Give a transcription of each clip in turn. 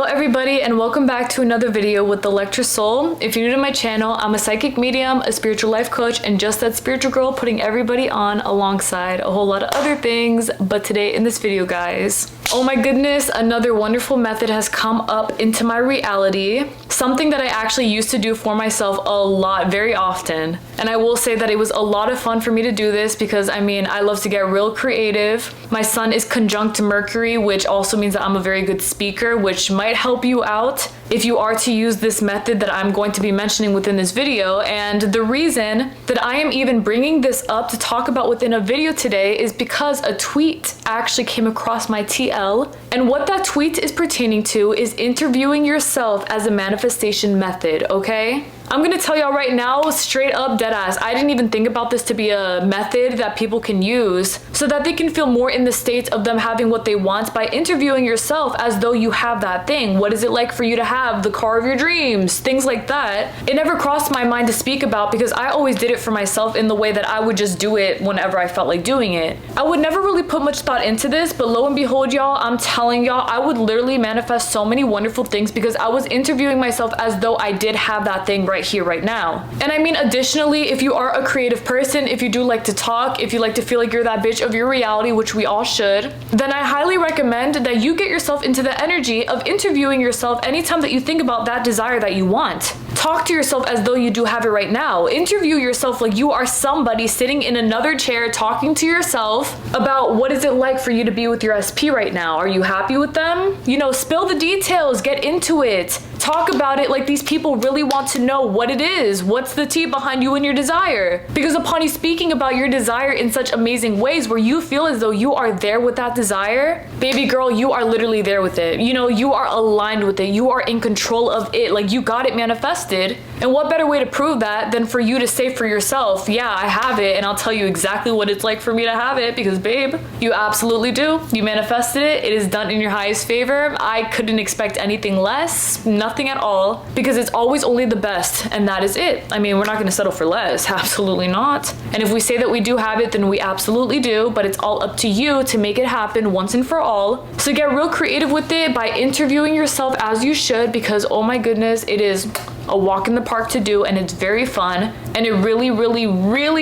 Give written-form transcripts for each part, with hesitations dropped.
everybody, and welcome back to another video with the Lecture Soul. If you're new to my channel, I'm a psychic medium, a spiritual life coach, and just that spiritual girl putting everybody on alongside a whole lot of other things. But today in this video, guys, oh my goodness, another wonderful method has come up into my reality. Something that I actually used to do for myself a lot, very often. And I will say that it was a lot of fun for me to do this because, I mean, I love to get real creative. My sun is conjunct Mercury, which also means that I'm a very good speaker, which might help you out if you are to use this method that I'm going to be mentioning within this video. And the reason that I am even bringing this up to talk about within a video today is because a tweet actually came across my TL. And what that tweet is pertaining to is interviewing yourself as a manifestation method, okay? I'm gonna tell y'all right now, straight up deadass, I didn't even think about this to be a method that people can use so that they can feel more in the state of them having what they want by interviewing yourself as though you have that thing. What is it like for you to have the car of your dreams? Things like that. It never crossed my mind to speak about because I always did it for myself in the way that I would just do it whenever I felt like doing it. I would never really put much thought into this, but lo and behold, y'all, I'm telling y'all, I would literally manifest so many wonderful things because I was interviewing myself as though I did have that thing right here, right now. And I mean, additionally, if you are a creative person, if you do like to talk, if you like to feel like you're that bitch of your reality, which we all should, then I highly recommend that you get yourself into the energy of interviewing yourself anytime that you think about that desire that you want. Talk to yourself as though you do have it right now. Interview yourself like you are somebody sitting in another chair talking to yourself about what is it like for you to be with your SP right now. Are you happy with them? You know, spill the details, get into it. Talk about it like these people really want to know what it is. What's the tea behind you and your desire? Because upon you speaking about your desire in such amazing ways where you feel as though you are there with that desire, baby girl, you are literally there with it. You know, you are aligned with it. You are in control of it. Like, you got it manifested. And what better way to prove that than for you to say for yourself, yeah, I have it, and I'll tell you exactly what it's like for me to have it, because babe, you absolutely do. You manifested it. It is done in your highest favor. I couldn't expect anything less, nothing at all, because it's always only the best, and that is it. I mean, we're not going to settle for less. Absolutely not. And if we say that we do have it, then we absolutely do, but it's all up to you to make it happen once and for all. So get real creative with it by interviewing yourself as you should, because oh my goodness, it is a walk in the park to do, and it's very fun, and it really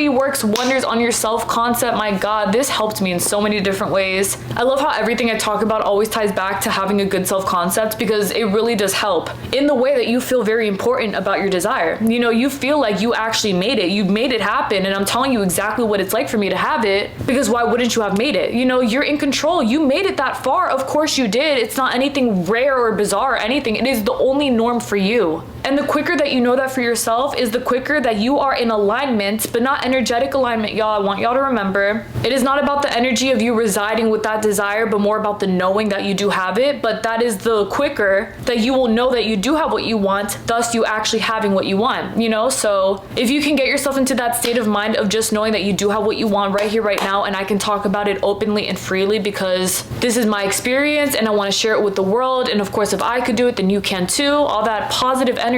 works wonders on your self-concept. My God, this helped me in so many different ways. I love how everything I talk about always ties back to having a good self-concept, because it really does help in the way that you feel very important about your desire. You know, you feel like you actually made it. You made it happen, and I'm telling you exactly what it's like for me to have it, because why wouldn't you have made it? You know, you're in control. You made it that far. Of course you did. It's not anything rare or bizarre or anything. It is the only norm for you. And the quicker that you know that for yourself is the quicker that you are in alignment, but not energetic alignment, y'all. I want y'all to remember, it is not about the energy of you residing with that desire, but more about the knowing that you do have it. But that is the quicker that you will know that you do have what you want, thus you actually having what you want, you know? So if you can get yourself into that state of mind of just knowing that you do have what you want right here, right now, and I can talk about it openly and freely because this is my experience and I want to share it with the world. And of course, if I could do it, then you can too. All that positive energy,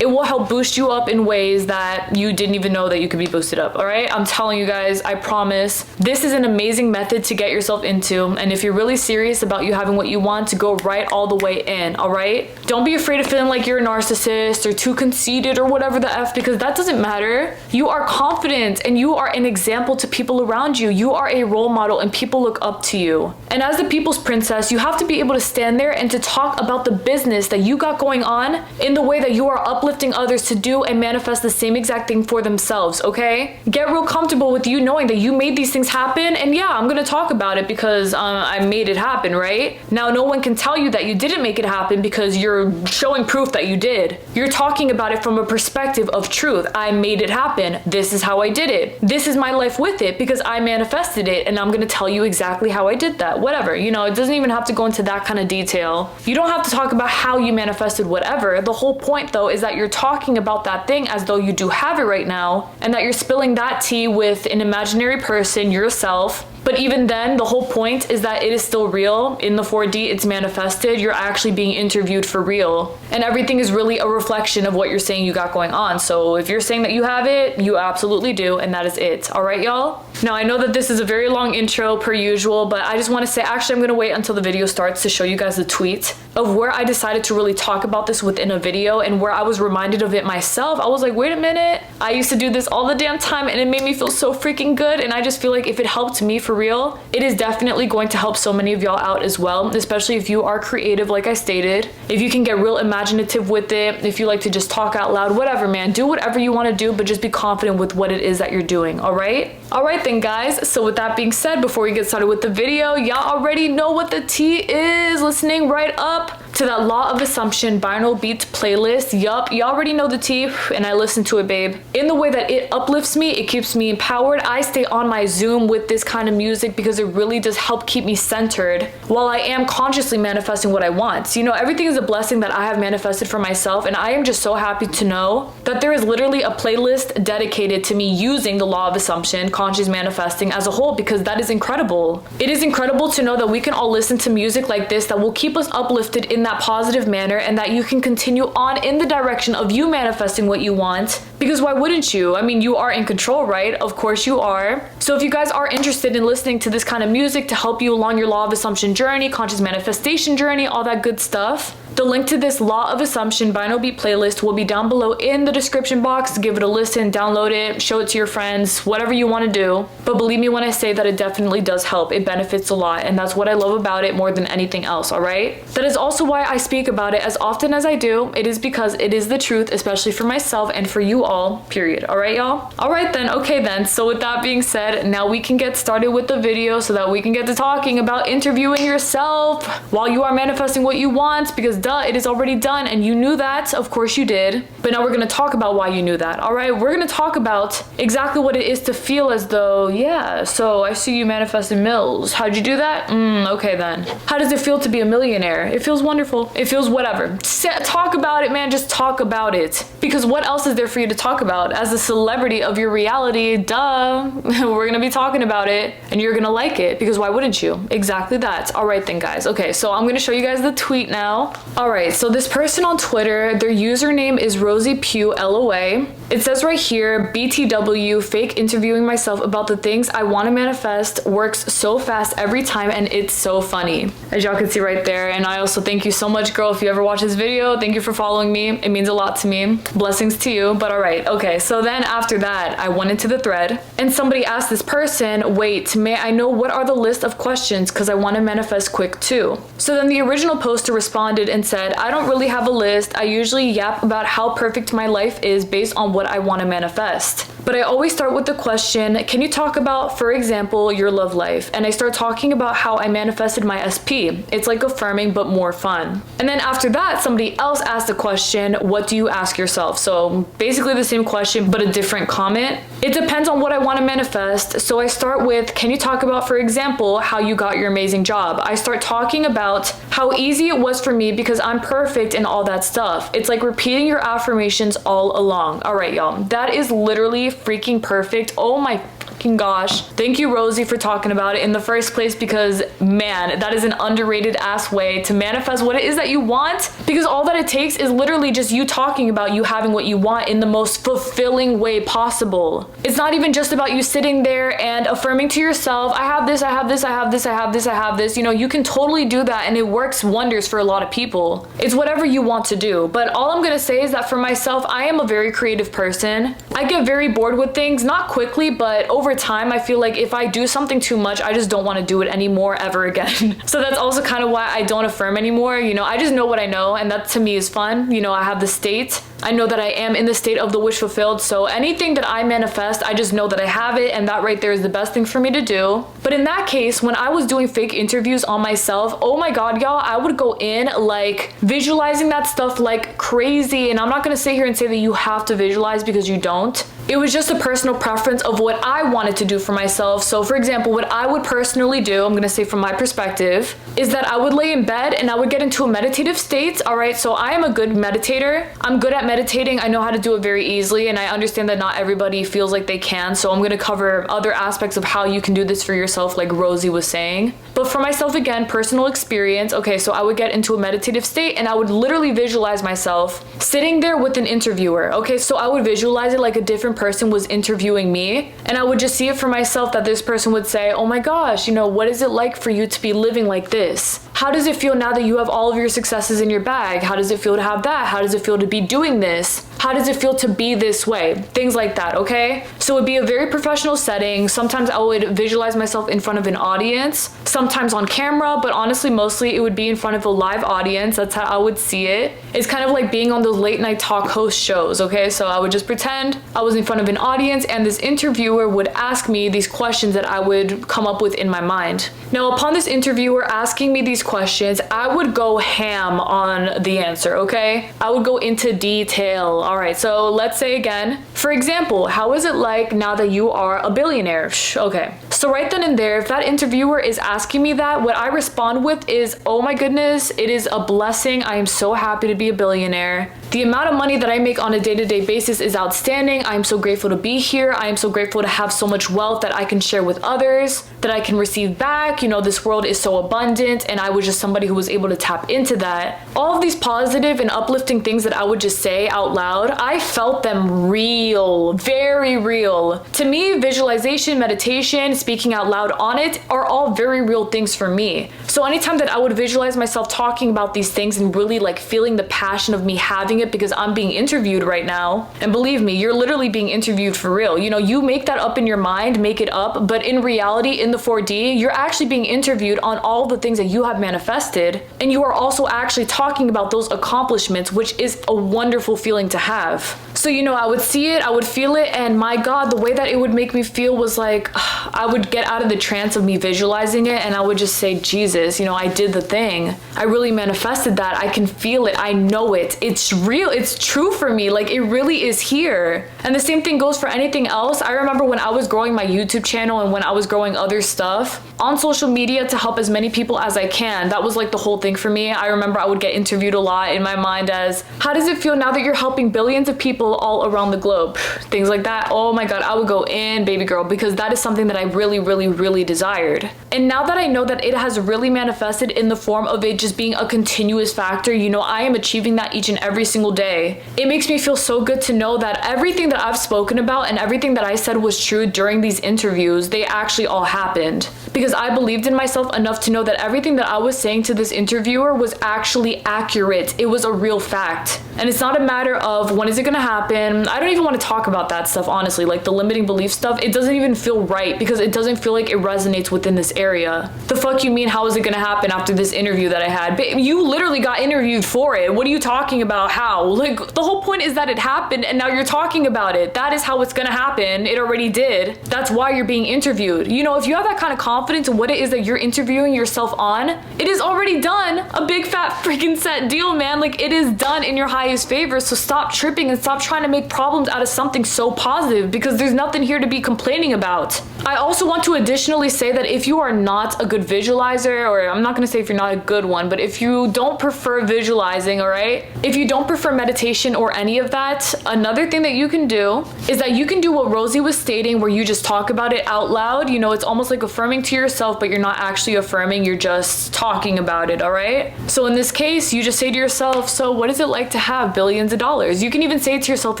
it will help boost you up in ways that you didn't even know that you could be boosted up. All right, I'm telling you guys, I promise this is an amazing method to get yourself into. And if you're really serious about you having what you want, to go right all the way in. All right, don't be afraid of feeling like you're a narcissist or too conceited or whatever the F, because that doesn't matter. You are confident and you are an example to people around you. You are a role model and people look up to you. And as the people's princess, you have to be able to stand there and to talk about the business that you got going on in the way that you are uplifting others to do and manifest the same exact thing for themselves, okay? Get real comfortable with you knowing that you made these things happen, and yeah, I'm gonna talk about it because I made it happen, right? Now, no one can tell you that you didn't make it happen because you're showing proof that you did. You're talking about it from a perspective of truth. I made it happen. This is how I did it. This is my life with it because I manifested it, and I'm gonna tell you exactly how I did that. Whatever, you know, it doesn't even have to go into that kind of detail. You don't have to talk about how you manifested whatever. The whole point though is that you're talking about that thing as though you do have it right now, and that you're spilling that tea with an imaginary person, yourself, but But even then, the whole point is that it is still real. In the 4D, it's manifested. You're actually being interviewed for real. And everything is really a reflection of what you're saying you got going on. So if you're saying that you have it, you absolutely do, and that is it. All right, y'all? Now, I know that this is a very long intro per usual, but I just want to say, actually, I'm going to wait until the video starts to show you guys the tweet of where I decided to really talk about this within a video and where I was reminded of it myself. I was like, wait a minute, I used to do this all the damn time and it made me feel so freaking good. And I just feel like if it helped me for real, it is definitely going to help so many of y'all out as well, especially if you are creative, like I stated. If you can get real imaginative with it, if you like to just talk out loud, whatever, man, do whatever you want to do, but just be confident with what it is that you're doing, all right? All right then, guys, so with that being said, before we get started with the video, y'all already know what the tea is. Listening right up to that Law of Assumption binaural beats playlist. Yup, you already know the tea, and I listen to it, babe. In the way that it uplifts me, it keeps me empowered. I stay on my Zoom with this kind of music because it really does help keep me centered while I am consciously manifesting what I want. You know, everything is a blessing that I have manifested for myself, and I am just so happy to know that there is literally a playlist dedicated to me using the Law of Assumption, conscious manifesting as a whole, because that is incredible. It is incredible to know that we can all listen to music like this that will keep us uplifted in that positive manner, and that you can continue on in the direction of you manifesting what you want, because why wouldn't you? I mean, you are in control, right? Of course you are. So if you guys are interested in listening to this kind of music to help you along your Law of Assumption journey, conscious manifestation journey, all that good stuff, the link to this Law of Assumption binaural beat playlist will be down below in the description box. Give it a listen, download it, show it to your friends, whatever you want to do. But believe me when I say that it definitely does help. It benefits a lot, and that's what I love about it more than anything else, all right? That is also why I speak about it as often as I do. It is because it is the truth, especially for myself and for you all, period. All right, y'all? All right then, okay then. So with that being said, now we can get started with the video so that we can get to talking about interviewing yourself while you are manifesting what you want, because duh, it is already done and you knew that. Of course you did. But now we're going to talk about why you knew that. All right, we're going to talk about exactly what it is to feel as though, yeah, so I see you manifesting mills. How'd you do that? Okay then. How does it feel to be a millionaire? It feels wonderful. It feels whatever. Talk about it, man. Just talk about it. Because what else is there for you to talk about? As a celebrity of your reality, duh, we're going to be talking about it and you're going to like it, because why wouldn't you? Exactly that. All right then, guys. Okay, so I'm going to show you guys the tweet now. All right, so this person on Twitter, their username is Rosie Pugh LOA. It says right here, BTW, fake interviewing myself about the things I want to manifest works so fast every time, and it's so funny. As y'all can see right there. And I also thank you so much, girl, if you ever watch this video. Thank you for following me. It means a lot to me. Blessings to you. But all right, okay. So then after that, I went into the thread and somebody asked this person, wait, may I know what are the list of questions, because I want to manifest quick too. So then the original poster responded and said, I don't really have a list. I usually yap about how perfect my life is based on what I want to manifest. But I always start with the question, can you talk about, for example, your love life? And I start talking about how I manifested my SP. It's like affirming, but more fun. And then after that, somebody else asked the question, what do you ask yourself? So basically the same question, but a different comment. It depends on what I want to manifest. So I start with, can you talk about, for example, how you got your amazing job? I start talking about how easy it was for me because I'm perfect and all that stuff. It's like repeating your affirmations all along. All right, y'all. That is literally freaking perfect. Oh my fucking gosh. Thank you, Rosie, for talking about it in the first place, because man, that is an underrated ass way to manifest what it is that you want, because all that it takes is literally just you talking about you having what you want in the most fulfilling way possible. It's not even just about you sitting there and affirming to yourself, I have this, I have this, I have this, I have this, I have this. You know, you can totally do that and it works wonders for a lot of people. It's whatever you want to do. But all I'm gonna say is that for myself, I am a very creative person. I get very bored with things, not quickly, but over time, I feel like if I do something too much, I just don't want to do it anymore ever again. So that's also kind of why I don't affirm anymore. You know, I just know what I know, and that to me is fun. You know, I have the state. I know that I am in the state of the wish fulfilled. So anything that I manifest, I just know that I have it, and that right there is the best thing for me to do. But in that case, when I was doing fake interviews on myself, oh my God, y'all, I would go in like visualizing that stuff like crazy. And I'm not going to sit here and say that you have to visualize, because you don't. It was just a personal preference of what I wanted to do for myself. So for example, what I would personally do, I'm gonna say from my perspective, is that I would lay in bed and I would get into a meditative state. All right, so I am a good meditator. I'm good at meditating, I know how to do it very easily, and I understand that not everybody feels like they can, so I'm going to cover other aspects of how you can do this for yourself, like Rosie was saying. But for myself, again, personal experience, okay, so I would get into a meditative state and I would literally visualize myself sitting there with an interviewer, okay? So I would visualize it like a different person was interviewing me, and I would just see it for myself that this person would say, oh my gosh, you know, what is it like for you to be living like this? How does it feel now that you have all of your successes in your bag? How does it feel to have that? How does it feel to be doing this? How does it feel to be this way? Things like that, okay? So it would be a very professional setting. Sometimes I would visualize myself in front of an audience, sometimes on camera, but honestly, mostly it would be in front of a live audience. That's how I would see it. It's kind of like being on those late night talk host shows, okay? So I would just pretend I was in front of an audience and this interviewer would ask me these questions that I would come up with in my mind. Now, upon this interviewer asking me these questions, I would go ham on the answer, okay? I would go into detail. All right, so let's say again, for example, how is it like now that you are a billionaire? Okay, so right then and there, if that interviewer is asking me that, what I respond with is, oh my goodness, it is a blessing. I am so happy to be a billionaire. The amount of money that I make on a day-to-day basis is outstanding. I am so grateful to be here. I am so grateful to have so much wealth that I can share with others, that I can receive back. You know, this world is so abundant, and I was just somebody who was able to tap into that. All of these positive and uplifting things that I would just say out loud, I felt them real, very real. To me, visualization, meditation, speaking out loud on it are all very real things for me. So anytime that I would visualize myself talking about these things and really like feeling the passion of me having it because I'm being interviewed right now, and believe me, you're literally being interviewed for real. You know, you make that up in your mind, make it up, but in reality, in the 4D, you're actually being interviewed on all the things that you have manifested, and you are also actually talking about those accomplishments, which is a wonderful feeling to have. So, you know, I would see it, I would feel it, and my God, the way that it would make me feel was like, I would get out of the trance of me visualizing it, and I would just say, Jesus, you know, I did the thing. I really manifested that. I can feel it. I know it. It's real. It's true for me. Like, it really is here. And the same thing goes for anything else. I remember when I was growing my YouTube channel and when I was growing other stuff on social media to help as many people as I can. That was like the whole thing for me. I remember I would get interviewed a lot in my mind as, how does it feel now that you're helping billions of people all around the globe? Things like that. Oh my God, I would go in, baby girl, because that is something that I really desired. And now that I know that it has really manifested in the form of it just being a continuous factor, you know, I am achieving that each and every single day. It makes me feel so good to know that everything that I've spoken about and everything that I said was true during these interviews, they actually all happened. Because I believed in myself enough to know that everything that I was saying to this interviewer was actually accurate. It was a real fact. And it's not a matter of when is it gonna happen. I don't even want to talk about that stuff, honestly, like the limiting belief stuff. It doesn't even feel right because it doesn't feel like it resonates within this area. The fuck you mean, how is it gonna happen after this interview that I had? You literally got interviewed for it. What are you talking about? How? Like, the whole point is that it happened and now you're talking about it. That is how it's gonna happen. It already did. That's why you're being interviewed. You know, if you have that kind of confidence in what it is that you're interviewing yourself on, it is already done. A big fat freaking set deal, man. Like, it is done in your highest favor. So stop tripping and stop trying to make problems out of something so positive because there's nothing here to be complaining about. I also want to additionally say that if you are not a good visualizer, or I'm not gonna say if you're not a good one, but if you don't prefer visualizing, all right? If you don't prefer meditation or any of that, another thing that you can do is that you can do what Rosie was stating where you just talk about it out loud. You know, it's almost like affirming to yourself, but you're not actually affirming, you're just talking about it, all right? So in this case, you just say to yourself, so what is it like to have billions of dollars? You can even say it to yourself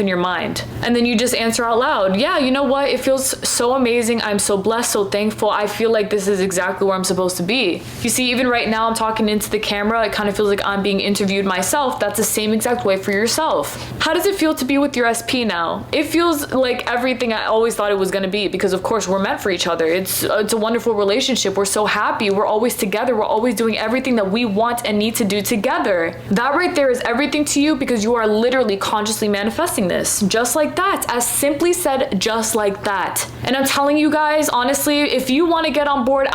in your mind. And then you just answer out loud, yeah, you know what? It feels so amazing. I'm so blessed, so thankful. I feel like this is exactly where I'm supposed to be. You see, even right now I'm talking into the camera. It kind of feels like I'm being interviewed myself. That's the same exact way for yourself. How does it feel to be with your SP now? It feels like everything I always thought it was going to be because of course we're meant for each other. It's a wonderful relationship. We're so happy. We're always together. We're always doing everything that we want and need to do together. That right there is everything to you because you are literally consciously manifesting this. Just like that. As simply said, just like that. And I'm telling you guys, honestly, if you want to get on board,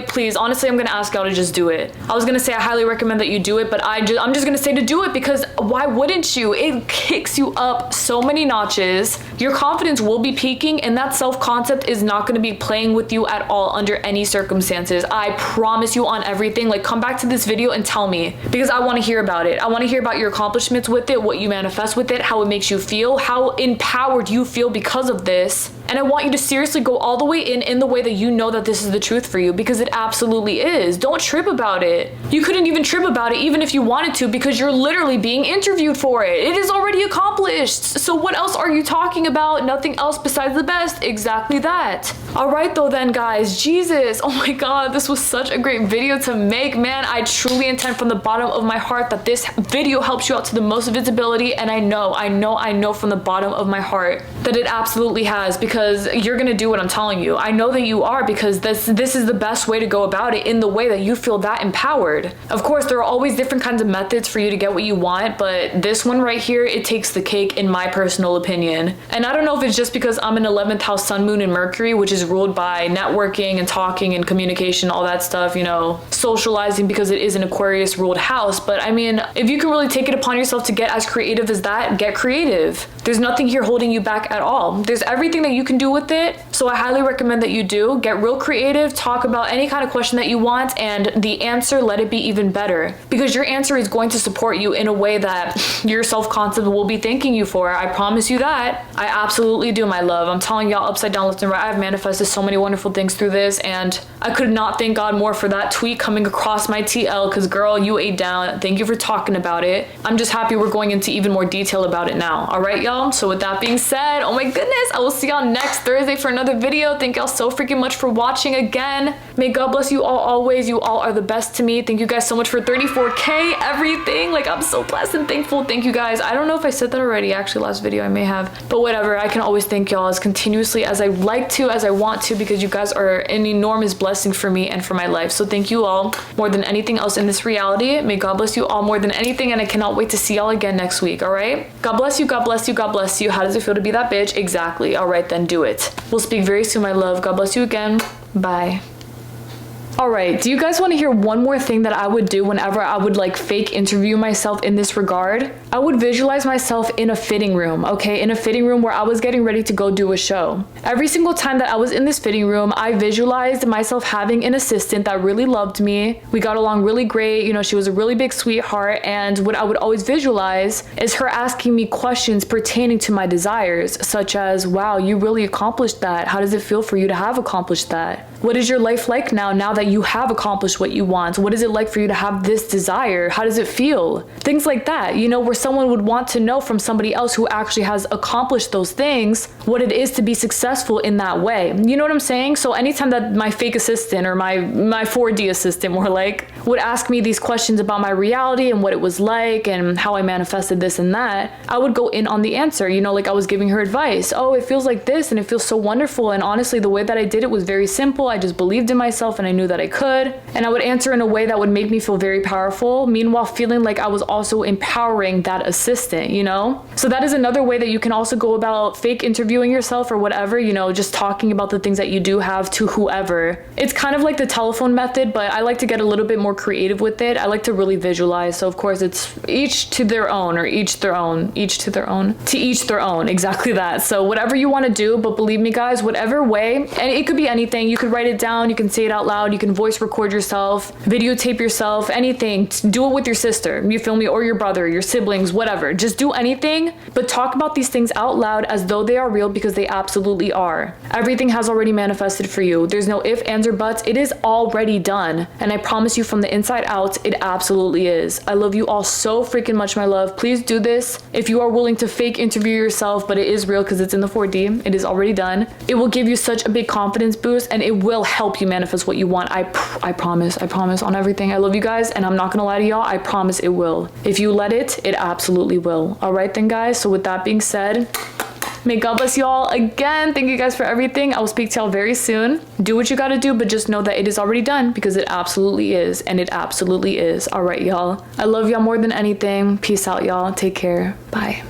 please, honestly, I'm going to ask y'all to just do it. I was going to say I highly recommend that you do it, but I'm just going to say to do it because because why wouldn't you? It kicks you up so many notches. Your confidence will be peaking, and that self-concept is not going to be playing with you at all under any circumstances. I promise you on everything. Like, come back to this video and tell me, because I want to hear about it. I want to hear about your accomplishments with it, what you manifest with it, how it makes you feel, how empowered you feel because of this. And I want you to seriously go all the way in the way that you know that this is the truth for you, because it absolutely is. Don't trip about it. You couldn't even trip about it even if you wanted to, because you're literally being interviewed for it. It is already accomplished. So what else are you talking about? Nothing else besides the best. Exactly that. All right though then, guys. Jesus. Oh my God. This was such a great video to make, man. I truly intend from the bottom of my heart that this video helps you out to the most visibility. And I know from the bottom of my heart that it absolutely has, because you're gonna do what I'm telling you. I know that you are, because this is the best way to go about it, in the way that you feel that empowered. Of course, there are always different kinds of methods for you to get what you want, but this one right here, it takes the cake in my personal opinion. And I don't know if it's just because I'm an 11th house sun, moon, and Mercury, which is ruled by networking and talking and communication, all that stuff, you know, socializing, because it is an Aquarius ruled house. But I mean, if you can really take it upon yourself to get as creative as that, get creative. There's nothing here holding you back at all. There's everything that you can do with it. So I highly recommend that you do. Get real creative, talk about any kind of question that you want, and the answer, let it be even better. Because your answer is going to support you in a way that your self-concept will be thanking you for. I promise you that. I absolutely do, my love. I'm telling y'all, upside down, left and right, I've manifested so many wonderful things through this, and I could not thank God more for that tweet coming across my TL, because girl, you ate down. Thank you for talking about it. I'm just happy we're going into even more detail about it now. All right, y'all? So with that being said, oh my goodness, I will see y'all next Thursday for another video. Thank y'all so freaking much for watching again. May God bless you all always. You all are the best to me. Thank you guys so much for 34K, everything. Like, I'm so blessed and thankful. Thank you guys. I don't know if I said that already. Actually, last video I may have, but whatever. I can always thank y'all as continuously as I like to, as I want to, because you guys are an enormous blessing for me and for my life. So thank you all more than anything else in this reality. May God bless you all more than anything, and I cannot wait to see y'all again next week. All right? God bless you. God bless you. God bless you. How does it feel to be that bitch? Exactly. All right, then do it. We'll speak very soon, my love. God bless you again. Bye. All right, do you guys want to hear one more thing that I would do whenever I would like fake interview myself in this regard? I would visualize myself in a fitting room, okay? In a fitting room where I was getting ready to go do a show. Every single time that I was in this fitting room, I visualized myself having an assistant that really loved me. We got along really great. You know, she was a really big sweetheart. And what I would always visualize is her asking me questions pertaining to my desires, such as, wow, you really accomplished that. How does it feel for you to have accomplished that? What is your life like now that you have accomplished what you want? What is it like for you to have this desire? How does it feel? Things like that, you know, where someone would want to know from somebody else who actually has accomplished those things, what it is to be successful in that way. You know what I'm saying? So anytime that my fake assistant, or my 4D assistant more like, would ask me these questions about my reality and what it was like and how I manifested this and that, I would go in on the answer, you know, like I was giving her advice. Oh, it feels like this and it feels so wonderful. And honestly, the way that I did it was very simple. I just believed in myself and I knew that I could. And I would answer in a way that would make me feel very powerful, meanwhile feeling like I was also empowering that assistant, you know? So that is another way that you can also go about fake interviewing yourself or whatever, you know, just talking about the things that you do have to whoever. It's kind of like the telephone method, but I like to get a little bit more creative with it. I like to really visualize. So of course it's each to their own, or each their own, each to their own, to each their own, exactly that. So whatever you want to do, but believe me guys, whatever way, and it could be anything. You could write it down, you can say it out loud, you can voice record yourself, videotape yourself, anything. Do it with your sister, you feel me, or your brother, your siblings, whatever. Just do anything, but talk about these things out loud as though they are real, because they absolutely are. Everything has already manifested for you. There's no ifs, ands, or buts. It is already done. And I promise you from the inside out, it absolutely is. I love you all so freaking much, my love. Please do this. If you are willing to fake interview yourself, but it is real because it's in the 4D, it is already done. It will give you such a big confidence boost, and it will help you manifest what you want. I promise on everything. I love you guys, and I'm not gonna lie to y'all. I promise it will. If you let it, it absolutely will. All right then guys, so with that being said, may God bless you all again. Thank you guys for everything. I will speak to y'all very soon. Do what you gotta do, but just know that it is already done, because it absolutely is, and it absolutely is. All right, y'all. I love y'all more than anything. Peace out, y'all. Take care. Bye.